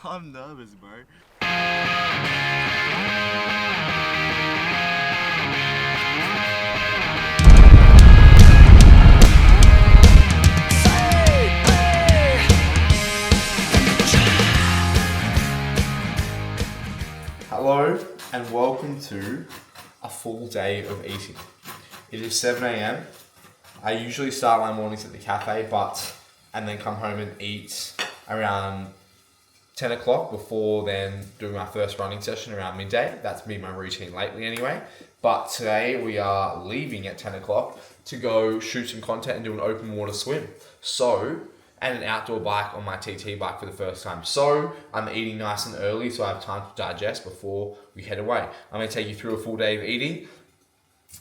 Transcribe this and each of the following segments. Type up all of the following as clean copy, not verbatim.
I'm nervous, bro. Hello and welcome to a full day of eating. It is 7 a.m. I usually start my mornings at the cafe, and then come home and eat around 10 o'clock before then doing my first running session around midday. That's been my routine lately anyway. But today we are leaving at 10 o'clock to go shoot some content and do an open water swim. And an outdoor bike on my TT bike for the first time. So I'm eating nice and early so I have time to digest before we head away. I'm going to take you through a full day of eating.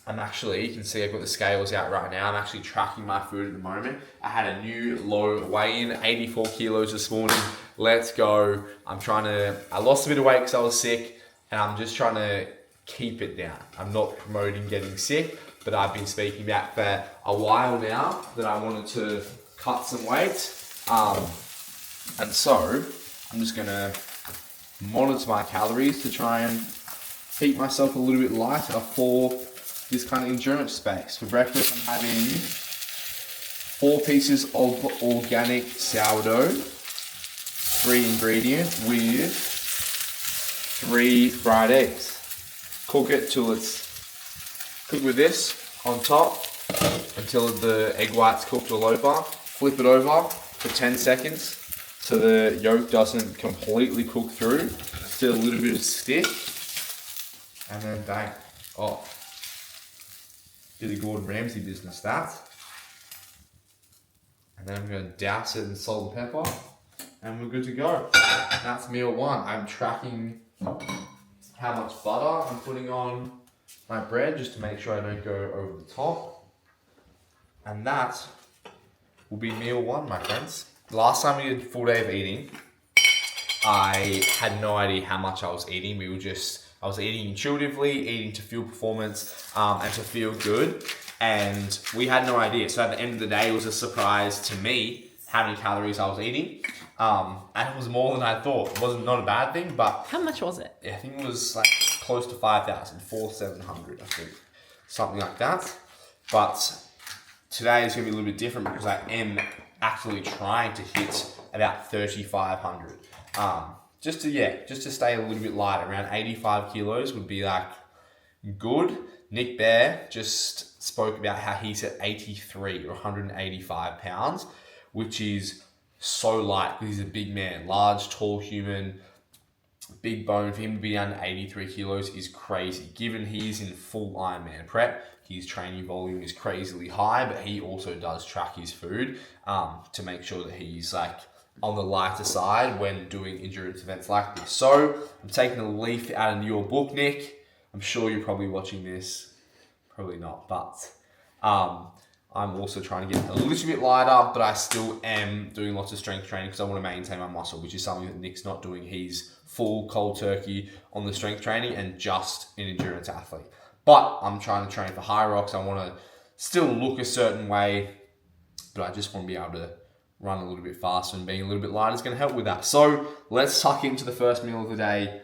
You can see I've got the scales out right now. I'm actually tracking my food at the moment. I had a new low weigh-in, 84 kilos this morning. Let's go. I lost a bit of weight because I was sick, and I'm just trying to keep it down. I'm not promoting getting sick, but I've been speaking about for a while now that I wanted to cut some weight. And so I'm just gonna monitor my calories to try and keep myself a little bit lighter for this kind of endurance space. For breakfast, I'm having 4 pieces of organic sourdough, 3 ingredient with 3 fried eggs. Cook with this on top until the egg white's cooked all over. Flip it over for 10 seconds so the yolk doesn't completely cook through. Still a little bit of stick. And then bang. Oh. Bit of Gordon Ramsay business, that. And then I'm going to douse it in salt and pepper. And we're good to go. That's meal 1. I'm tracking how much butter I'm putting on my bread just to make sure I don't go over the top. And that will be meal 1, my friends. Last time we did a full day of eating, I had no idea how much I was eating. I was eating intuitively, eating to fuel performance, and to feel good. And we had no idea. So at the end of the day, it was a surprise to me how many calories I was eating. And it was more than I thought. It wasn't not a bad thing, but... How much was it? I think it was like close to 5,000, 4,700, I think. Something like that. But today is going to be a little bit different because I am actually trying to hit about 3,500. Just to stay a little bit light, around 85 kilos would be like good. Nick Bear just spoke about how he's at 83 or 185 pounds, which is so light because he's a big man, large, tall human, big bone. For him to be down to 83 kilos is crazy. Given he's in full Ironman prep, his training volume is crazily high, but he also does track his food to make sure that he's like on the lighter side when doing endurance events like this. So I'm taking a leaf out of your book, Nick. I'm sure you're probably watching this. Probably not, but I'm also trying to get a little bit lighter, but I still am doing lots of strength training because I want to maintain my muscle, which is something that Nick's not doing. He's full cold turkey on the strength training and just an endurance athlete. But I'm trying to train for high rocks. I want to still look a certain way, but I just want to be able to run a little bit faster, and being a little bit lighter is going to help with that. So let's tuck into the first meal of the day.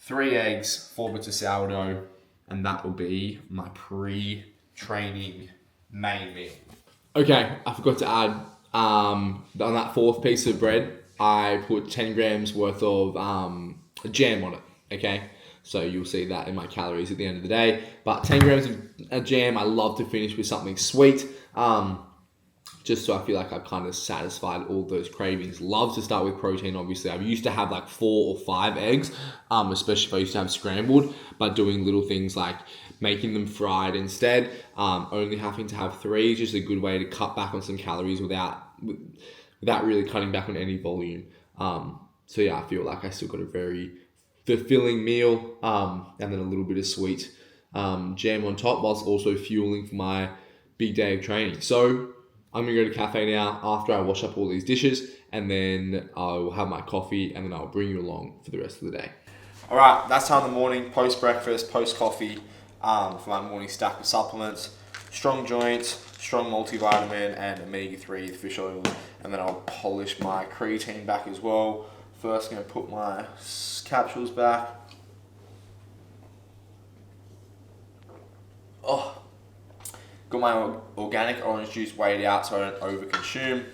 3 eggs, 4 bits of sourdough, and that will be my pre-training main meal. Okay, I forgot to add, on that 4th piece of bread, I put 10 grams worth of jam on it, okay? So you'll see that in my calories at the end of the day. But 10 grams of jam, I love to finish with something sweet, just so I feel like I've kind of satisfied all those cravings. Love to start with protein, obviously. I used to have like 4 or 5 eggs, especially if I used to have scrambled, but doing little things like making them fried instead, only having to have 3 is just a good way to cut back on some calories without really cutting back on any volume. So yeah, I feel like I still got a very fulfilling meal, and then a little bit of sweet jam on top, whilst also fueling for my big day of training. So I'm gonna go to the cafe now after I wash up all these dishes, and then I'll have my coffee, and then I'll bring you along for the rest of the day. All right, that's time in the morning, post-breakfast, post-coffee, for my morning stack of supplements. Strong joints, strong multivitamin, and omega-3 fish oil. And then I'll polish my creatine back as well First, I'm going to put my capsules back. Oh, got my organic orange juice weighed out so I don't overconsume.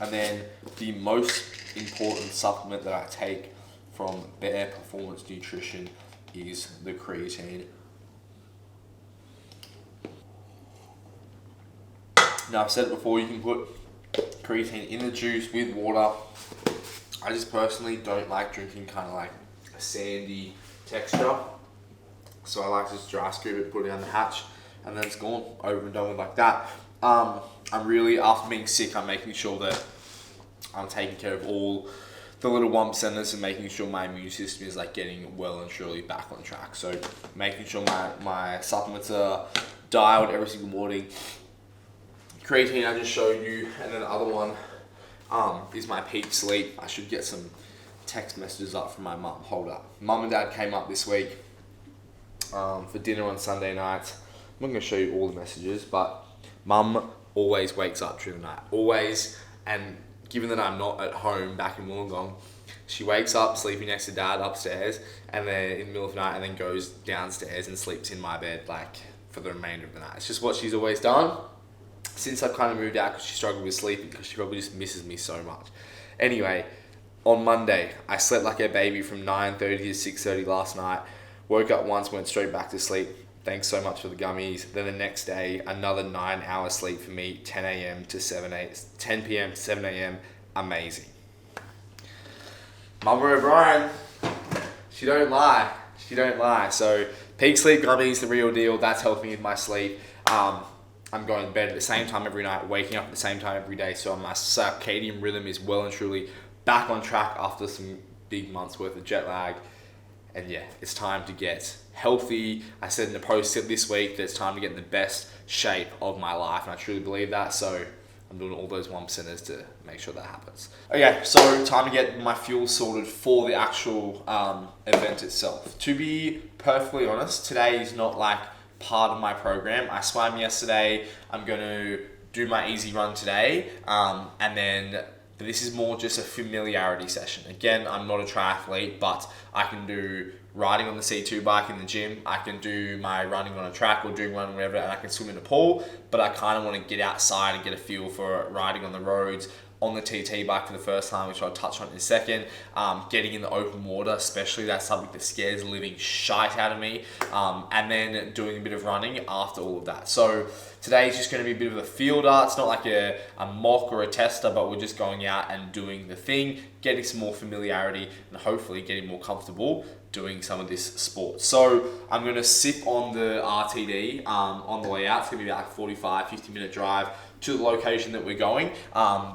And then the most important supplement that I take from Bear Performance Nutrition is the creatine. Now, I've said it before, you can put creatine in the juice with water. I just personally don't like drinking kind of like a sandy texture. So I like to just dry scoop it, put it down the hatch, and then it's gone, over and done with like that. I'm really, after being sick, I'm making sure that I'm taking care of all the little 1%ers and making sure my immune system is like getting well and truly back on track. So making sure my supplements are dialed every single morning. Creatine I just showed you, and then the other one is my peak sleep. I should get some text messages up from my mum. Hold up. Mum and dad came up this week for dinner on Sunday night. I'm not going to show you all the messages, but mum always wakes up during the night. Always. And given that I'm not at home back in Wollongong, she wakes up sleeping next to dad upstairs, and then in the middle of the night, and then goes downstairs and sleeps in my bed like for the remainder of the night. It's just what she's always done since I've kind of moved out, because she struggled with sleeping, because she probably just misses me so much. Anyway, on Monday, I slept like a baby from 9:30 to 6:30 last night. Woke up once, went straight back to sleep. Thanks so much for the gummies. Then the next day, another 9 hours sleep for me, 10 p.m. to 7 a.m. Amazing. Mother O'Brien, she don't lie. She don't lie. So peak sleep gummies, the real deal. That's helping with my sleep. I'm going to bed at the same time every night, waking up at the same time every day. So my circadian rhythm is well and truly back on track after some big months worth of jet lag. And yeah, it's time to get healthy. I said in the post this week that it's time to get in the best shape of my life, and I truly believe that. So I'm doing all those 1%ers to make sure that happens. Okay, so time to get my fuel sorted for the actual event itself. To be perfectly honest, today is not like part of my program. I swam yesterday. I'm going to do my easy run today, and then this is more just a familiarity session. Again, I'm not a triathlete, but I can do riding on the C2 bike in the gym. I can do my running on a track or doing running wherever, and I can swim in a pool, but I kind of want to get outside and get a feel for riding on the roads, on the TT bike for the first time, which I'll touch on in a second. Getting in the open water, especially, that's something that scares the living shite out of me. And then doing a bit of running after all of that. So today is just going to be a bit of a fielder. It's not like a mock or a tester, but we're just going out and doing the thing, getting some more familiarity, and hopefully getting more comfortable doing some of this sport. So I'm going to sip on the RTD on the way out. It's going to be about like 50 minute drive to the location that we're going.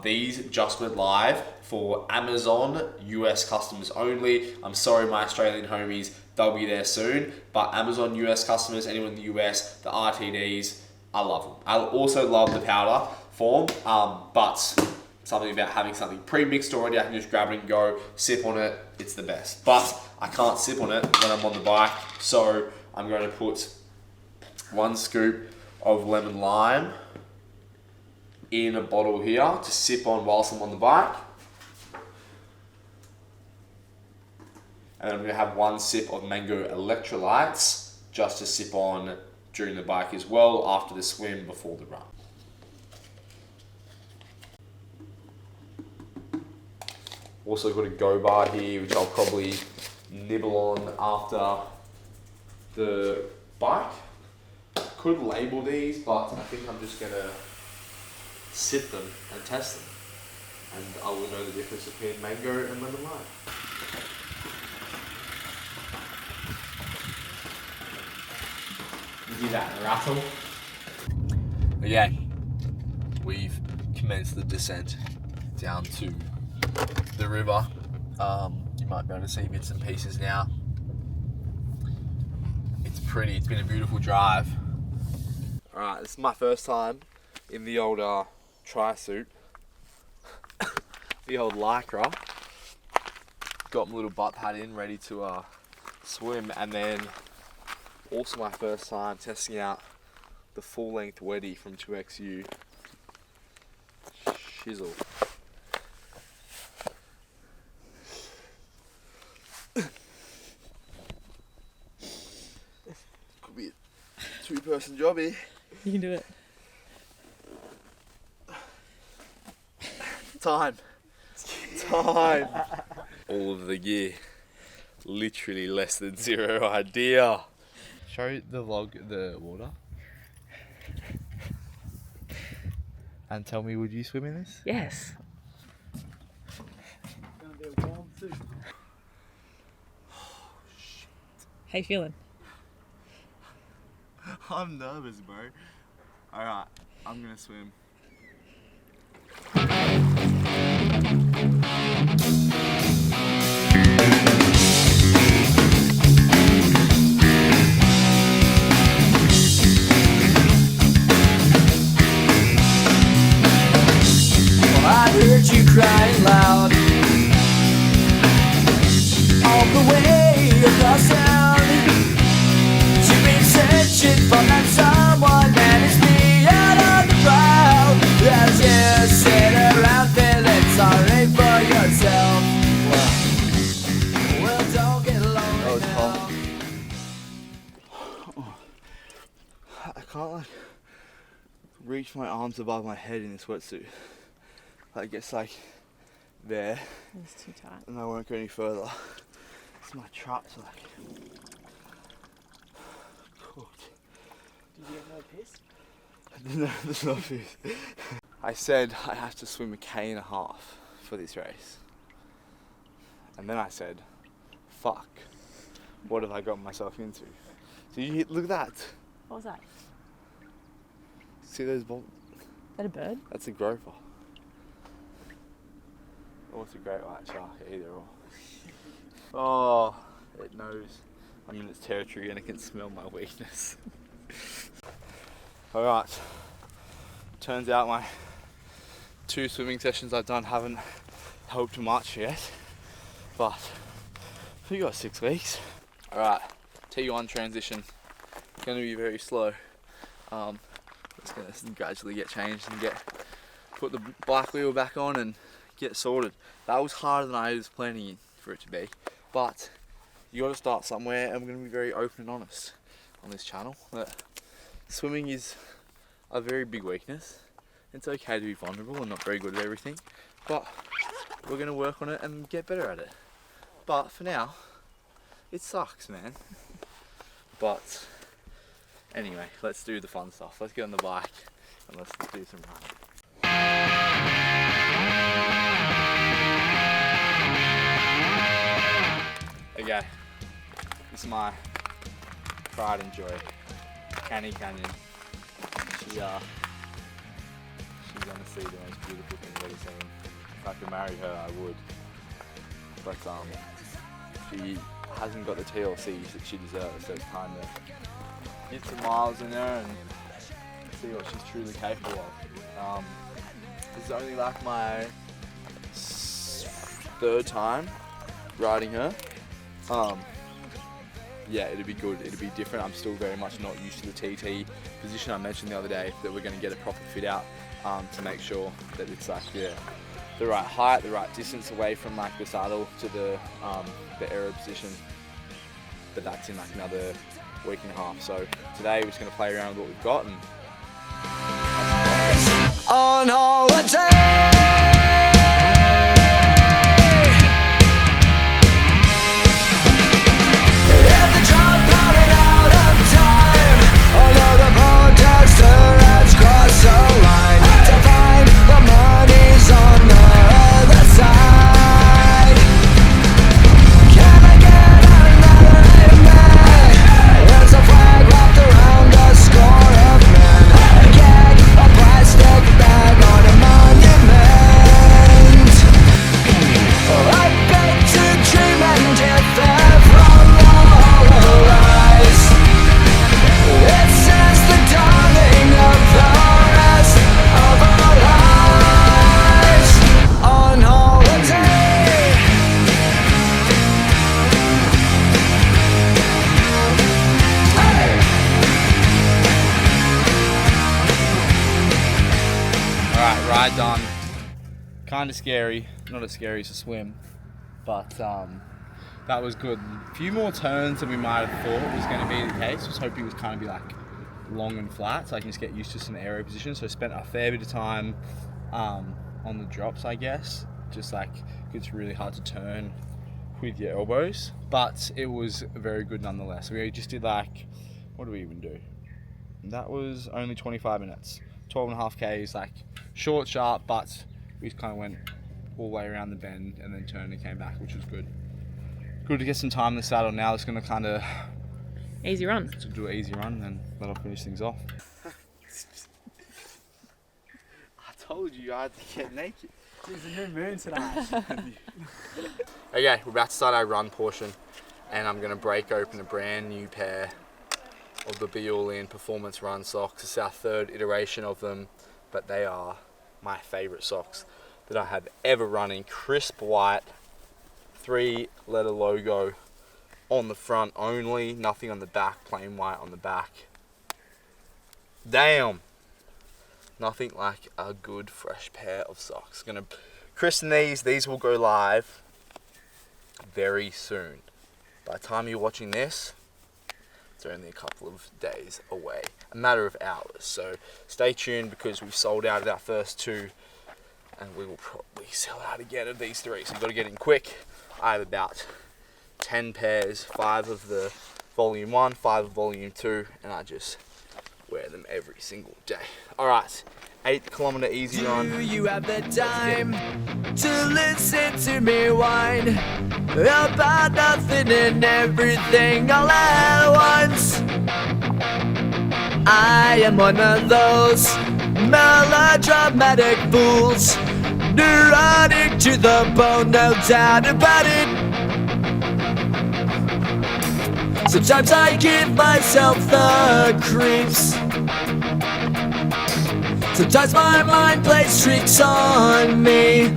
These just went live for Amazon US customers only. I'm sorry, my Australian homies, they'll be there soon. But Amazon US customers, anyone in the US, the RTDs, I love them. I also love the powder form, but something about having something pre-mixed already, I can just grab it and go, sip on it, it's the best. But I can't sip on it when I'm on the bike, so I'm going to put 1 scoop of lemon lime in a bottle here to sip on whilst I'm on the bike. And I'm going to have 1 sip of mango electrolytes just to sip on during the bike as well, after the swim, before the run. Also got a Go bar here, which I'll probably nibble on after the bike. Could label these, but I think I'm just going to sip them and test them, and I will know the difference between mango and lemon lime. You hear that rattle? Okay, we've commenced the descent down to the river. You might be able to see bits and pieces now. It's pretty, it's been a beautiful drive. Alright, this is my first time in the old tri-suit, the old lycra. Got my little butt pad in, ready to swim, and then also my first time testing out the full length weddy from 2XU. Shizzle. Two-person job here. You can do it. Time. All of the gear. Literally less than zero idea. Show the log the water. And tell me, would you swim in this? Yes. How you feeling? I'm nervous, bro. Alright, I'm gonna swim. I heard you crying loud all the way across town. You've been searching for that someone that is beyond on the crowd. As you sit around feeling sorry for yourself. Well, don't get lonely. That was now. hot. I can't like reach my arms above my head in this wetsuit. Like it's like there, It's too tight. and I won't go any further. It's my traps like cooked. Did you get no piss? No, there's no piss. I said I have to swim 1.5 km for this race, and then I said, "Fuck, what have I got myself into?" So you look at that. What was that? See those balls? Is that a bird? That's a groper. Or it's a great white shark, either or. Oh, it knows I'm in its territory and it can smell my weakness. Alright, turns out my 2 swimming sessions I've done haven't helped much yet, but we got 6 weeks. Alright, T1 transition, gonna be very slow. It's gonna gradually get changed and put the bike wheel back on and get sorted. That was harder than I was planning for it to be, but you got to start somewhere, and we're going to be very open and honest on this channel that swimming is a very big weakness. It's okay to be vulnerable and not very good at everything, but we're going to work on it and get better at it. But for now, it sucks, man. But anyway, let's do the fun stuff. Let's get on the bike and let's do some running. Okay, this is my pride and joy, Canny Canyon. She's gonna see the most beautiful thing I've ever seen. If I could marry her, I would. But she hasn't got the TLC that she deserves, so it's time to get some miles in her and see what she's truly capable of. This is only like my 3rd time riding her. Yeah, it'd be good, it'd be different. I'm still very much not used to the TT position. I mentioned the other day that we're going to get a proper fit out to make sure that it's like the right height, the right distance away from like the saddle to the aero position. But that's in like another week and a half. So today we're just going to play around with what we've got and On holiday. ride done. Kind of scary, not as scary as a swim, but that was good. A few more turns than we might have thought was going to be the case. I was hoping it was kind of be like long and flat, so I can just get used to some aero position. So I spent a fair bit of time on the drops, I guess. Just like, it's really hard to turn with your elbows, but it was very good nonetheless. We just did like, what do we even do? That was only 25 minutes. 12.5 Ks, like short, sharp, but we kind of went all the way around the bend and then turned and came back, which was good. Good to get some time in the saddle. Now it's going to kind of Easy run. to do an easy run and then that'll finish things off. I told you I had to get naked. It's a new moon tonight. Okay, we're about to start our run portion and I'm going to break open a brand new pair of the Be All In Performance Run socks. It's our third iteration of them, but they are my favourite socks that I have ever run in. Crisp white, 3-letter logo on the front only, nothing on the back, plain white on the back. Damn! Nothing like a good fresh pair of socks. Gonna christen these will go live very soon. By the time you're watching this, it's only a couple of days away, a matter of hours. So stay tuned because we've sold out of our first 2 and we will probably sell out again of these 3. So you've got to get in quick. I have about 10 pairs, 5 of the volume 1, 5 of volume 2, and I just wear them every single day. All right, 8-kilometer easy run. Do you have the time to listen to me whine about nothing and everything all at once? I am one of those melodramatic fools, neurotic to the bone, no doubt about it. Sometimes I give myself the creeps. Sometimes my mind plays tricks on me.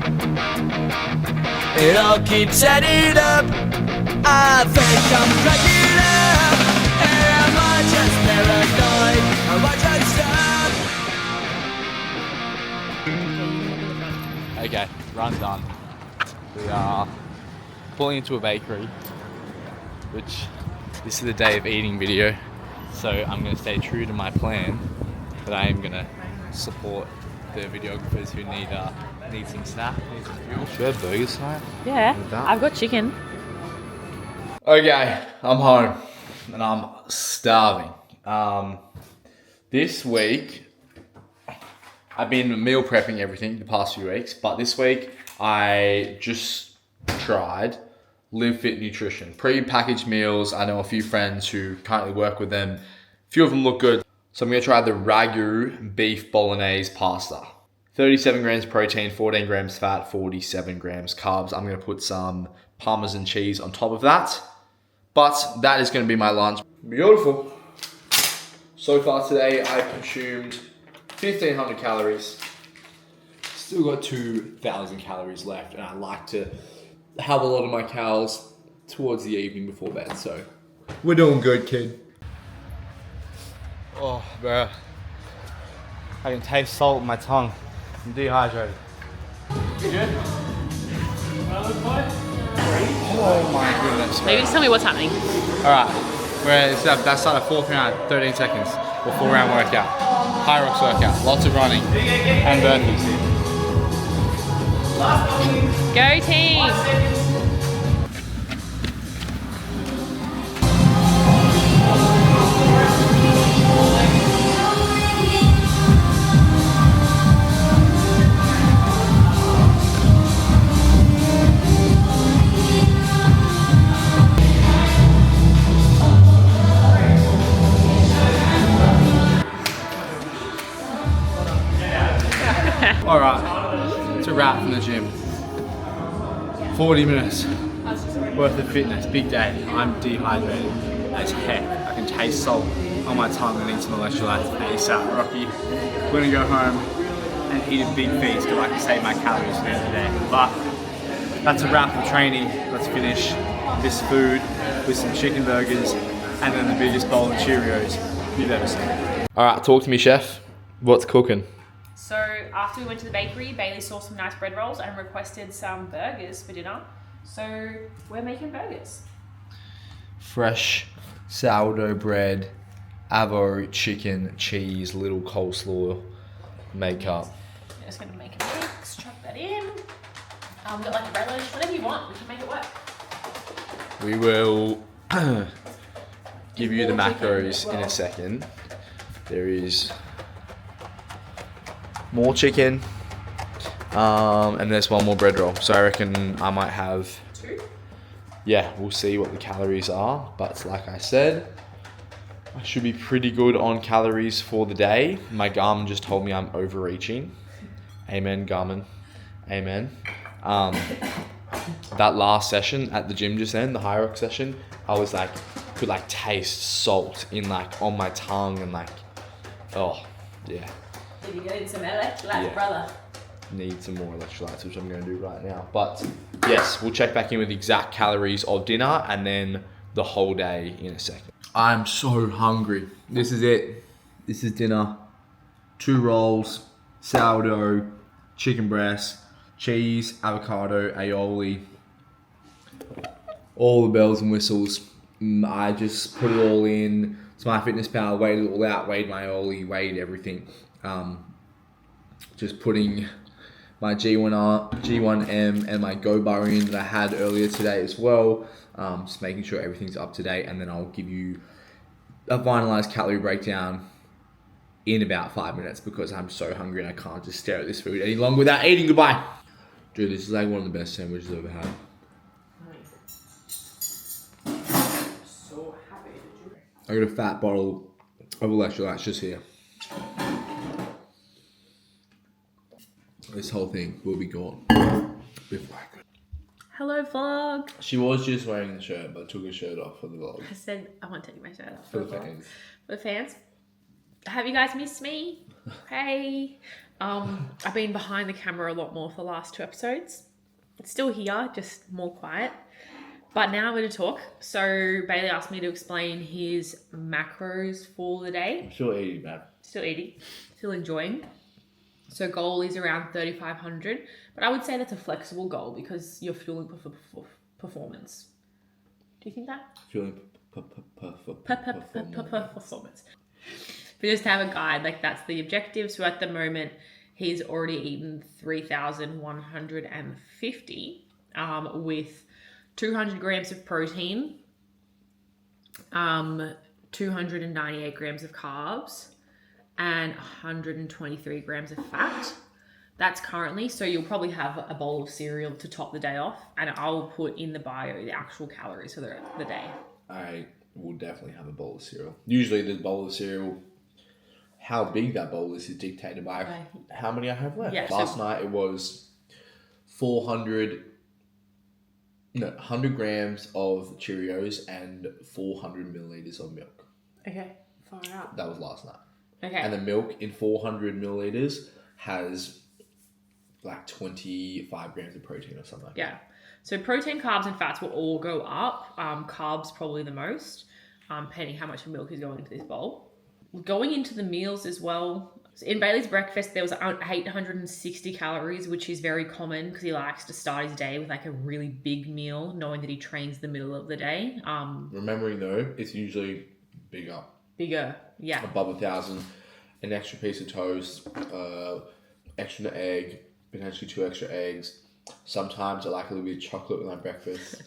It all keeps adding up. I think I'm cracking up. Am I just paranoid? Am I just Okay, run done. We are pulling into a bakery, which this is the day of eating video. So I'm going to stay true to my plan, but I am going to support the videographers who need some snack, need some fuel. Should we have burgers tonight? Yeah, With that? I've got chicken. Okay, I'm home and I'm starving. This week I've been meal prepping everything the past few weeks, but this week I just tried Live Fit Nutrition. Pre-packaged meals. I know a few friends who currently work with them. A few of them look good. So I'm going to try the Ragu beef bolognese pasta. 37 grams protein, 14 grams fat, 47 grams carbs. I'm going to put some Parmesan cheese on top of that. But that is going to be my lunch. Beautiful. So far today, I consumed 1,500 calories. Still got 2,000 calories left, and I like to have a lot of my calories towards the evening before bed. So we're doing good, kid. Oh, bro. I can taste salt in my tongue. I'm dehydrated. You good? Oh my goodness. Maybe just tell me what's happening. Alright, that's like a 4th round, 13 seconds, or 4-round workout. High rocks workout, lots of running and burpees. Go team! Alright, it's a wrap from the gym. 40 minutes worth of fitness, big day. I'm dehydrated as heck. I can taste salt on my tongue and need some electrolytes ASAP. Rocky, we're gonna go home and eat a big feast because I can save my calories for the end of the day. But that's a wrap for training. Let's finish this food with some chicken burgers and then the biggest bowl of Cheerios you've ever seen. Alright, talk to me, chef. What's cooking? So after we went to the bakery, Bailey saw some nice bread rolls and requested some burgers for dinner. So we're making burgers. Fresh sourdough bread, avo, chicken, cheese, little coleslaw makeup. I'm just gonna make a mix, chuck that in. Got like relish, whatever you want, we can make it work. We will give you the More chicken macros as well. in a second. There is more chicken, and there's one more bread roll. So I reckon I might have 2. Yeah, we'll see what the calories are. But like I said, I should be pretty good on calories for the day. My Garmin just told me I'm overreaching. Amen, Garmin. Amen. That last session at the gym just then, the high rock session, I was like, could like taste salt in like on my tongue and like, oh, yeah. Did you get some electrolytes, Yeah. brother? Need some more electrolytes, which I'm going to do right now. But yes, we'll check back in with the exact calories of dinner and then the whole day in a second. I'm so hungry. This is it. This is dinner. 2 rolls, sourdough, chicken breast, cheese, avocado, aioli. All the bells and whistles. I just put it all in. It's MyFitnessPal, weighed it all out, weighed my aioli, weighed everything. Just putting my G1M and my Go bar in that I had earlier today as well. Just making sure everything's up to date, and then I'll give you a finalized calorie breakdown in about 5 minutes because I'm so hungry and I can't just stare at this food any longer without eating. Goodbye. Dude, this is like one of the best sandwiches I've ever had. So happy to do it. I got a fat bottle of electrolytes just here. This whole thing will be gone before I could. Hello, vlog. She was just wearing the shirt, but took her shirt off for the vlog. I said I want to take my shirt off For the vlog. fans. For the fans. Have you guys missed me? Hey. I've been behind the camera a lot more for the last 2 episodes. It's still here, just more quiet. But now I'm going to talk. So Bailey asked me to explain his macros for the day. I'm still eating, man. Still eating, still enjoying. So goal is around 3,500, but I would say that's a flexible goal because you're fueling performance. Do you think that? Feeling Performance. But just to have a guide, like that's the objective. So at the moment, he's already eaten 3,150 with 200 grams of protein, 298 grams of carbs, and 123 grams of fat. That's currently, so you'll probably have a bowl of cereal to top the day off, and I'll put in the bio the actual calories for the day. I will definitely have a bowl of cereal. Usually the bowl of cereal, how big that bowl is dictated by how many I have left. Yeah, Last night it was 100 grams of Cheerios and 400 milliliters of milk. Okay, far out. That was last night. Okay. And the milk in 400 milliliters has like 25 grams of protein or something like Yeah. So protein, carbs, and fats will all go up. Carbs probably the most, depending how much milk is going into this bowl. Going into the meals as well. So in Bailey's breakfast, there was 860 calories, which is very common because he likes to start his day with like a really big meal, knowing that he trains the middle of the day. Remembering though, it's usually bigger. Bigger, yeah. Above 1,000, an extra piece of toast, extra egg, potentially 2 extra eggs. Sometimes I like a little bit of chocolate with my breakfast.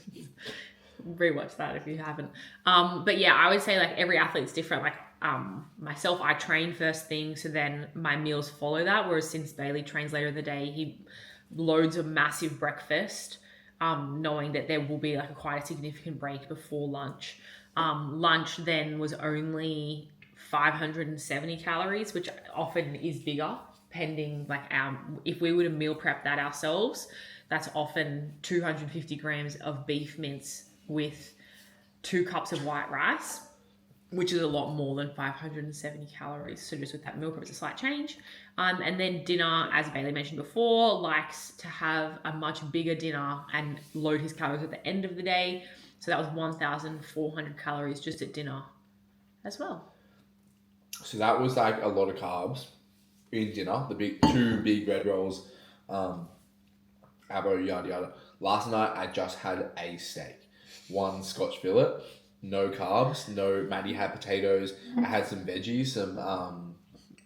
Rewatch that if you haven't. But yeah, I would say like every athlete's different. Like myself, I train first thing, so then my meals follow that. Whereas since Bailey trains later in the day, he loads a massive breakfast, knowing that there will be like quite a significant break before lunch. Lunch then was only 570 calories, which often is bigger, pending like if we were to meal prep that ourselves, that's often 250 grams of beef mince with 2 cups of white rice, which is a lot more than 570 calories. So just with that meal prep, it's a slight change. And then dinner, as Bailey mentioned before, likes to have a much bigger dinner and load his calories at the end of the day. So that was 1,400 calories just at dinner as well. So that was like a lot of carbs in dinner. The 2 big bread rolls, avo, yada yada. Last night I just had a steak, 1 Scotch fillet, no carbs. No, Maddie had potatoes. I had some veggies, some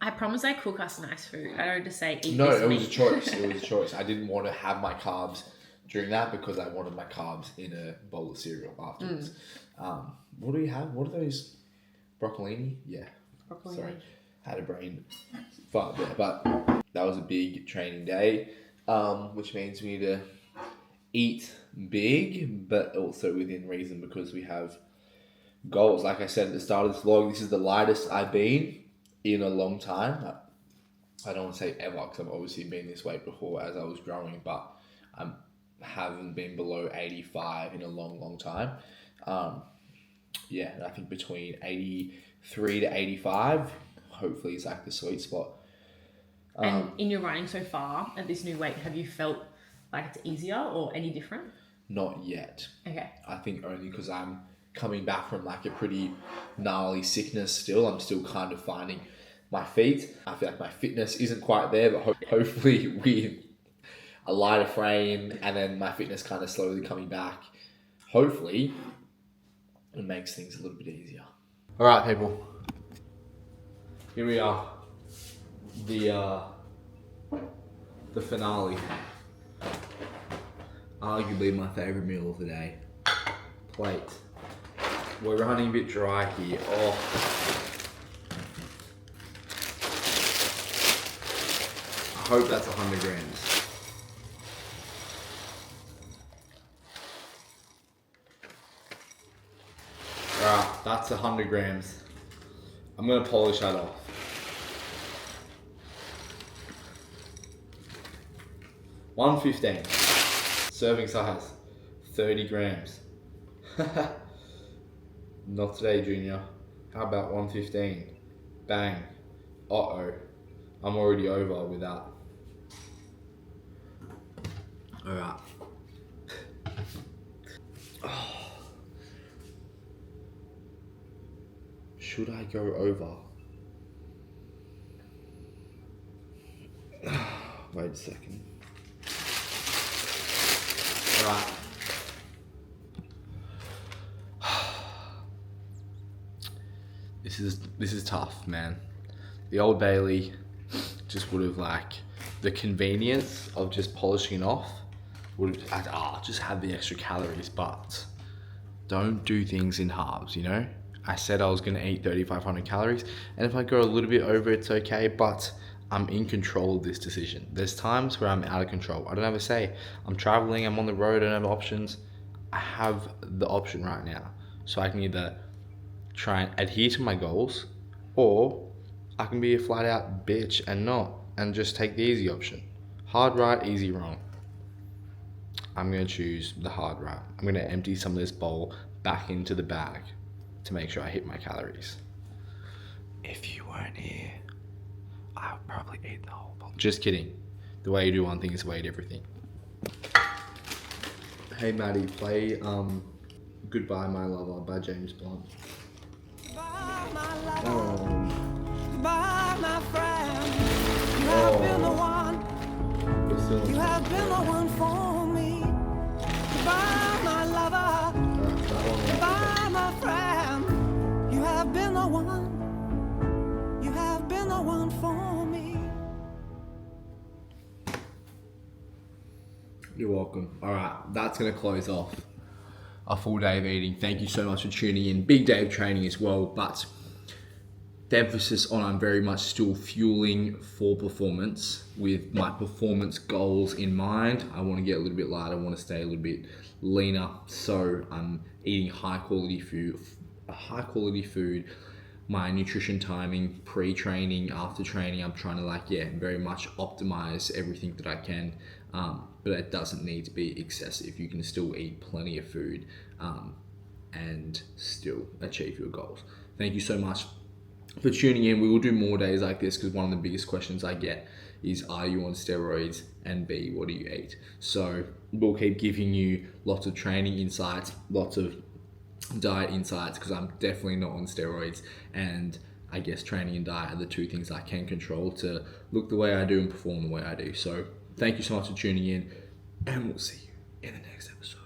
I promise I cook us nice food. I don't just say eat No, this it meat. was a choice. It was a choice. I didn't want to have my carbs during that because I wanted my carbs in a bowl of cereal afterwards. What do you have? What are those? Broccolini? Yeah. Broccolini. Sorry. Had a brain fart there. But that was a big training day, which means we need to eat big, but also within reason because we have goals. Like I said at the start of this vlog, this is the lightest I've been in a long time. I don't want to say ever because I've obviously been this weight before as I was growing, but I haven't been below 85 in a long time. I think between 83 to 85, hopefully is like the sweet spot. And in your running so far at this new weight, have you felt like it's easier or any different? Not yet. Okay. I think only because I'm coming back from like a pretty gnarly sickness still. I'm still kind of finding my feet. I feel like my fitness isn't quite there, but hopefully with a lighter frame and then my fitness kind of slowly coming back, hopefully it makes things a little bit easier. All right, people. Here we are. The finale. Arguably my favorite meal of the day. Plate. We're running a bit dry here. Oh. I hope that's 100 grams. Alright, that's 100 grams. I'm gonna polish that off. $1.15. Serving size, 30 grams. Not today, Junior. How about 1.15? Bang. Uh-oh. I'm already over with that. Alright. Should I go over? Wait a second. Alright. This is tough, man. The Old Bailey just would have like the convenience of just polishing it off would have just have the extra calories, but don't do things in halves, you know? I said I was gonna eat 3,500 calories, and if I go a little bit over, it's okay, but I'm in control of this decision. There's times where I'm out of control. I don't have a say. I'm traveling, I'm on the road, I don't have options. I have the option right now. So I can either try and adhere to my goals, or I can be a flat out bitch and just take the easy option. Hard right, easy wrong. I'm gonna choose the hard right. I'm gonna empty some of this bowl back into the bag to make sure I hit my calories. If you weren't here, I would probably eat the whole bowl. Just kidding. The way you do one thing is the way you do everything. Hey Maddie, play Goodbye My Lover by James Blunt. Goodbye, my lover. Oh, Goodbye, my friend. You have been the one. we're still You have been the one for me. Goodbye, my lover. Goodbye, my friend. You have been the one. You have been the one for me. You're welcome. All right, that's gonna close off a full day of eating. Thank you so much for tuning in. Big day of training as well, but the emphasis on I'm very much still fueling for performance with my performance goals in mind. I want to get a little bit lighter. I want to stay a little bit leaner. So I'm eating high quality food, my nutrition timing, pre-training, after training. I'm trying to very much optimize everything that I can. But it doesn't need to be excessive. You can still eat plenty of food and still achieve your goals. Thank you so much for tuning in. We will do more days like this because one of the biggest questions I get is, are you on steroids? And B, what do you eat? So we'll keep giving you lots of training insights, lots of diet insights, because I'm definitely not on steroids, and I guess training and diet are the two things I can control to look the way I do and perform the way I do. So thank you so much for tuning in, and we'll see you in the next episode.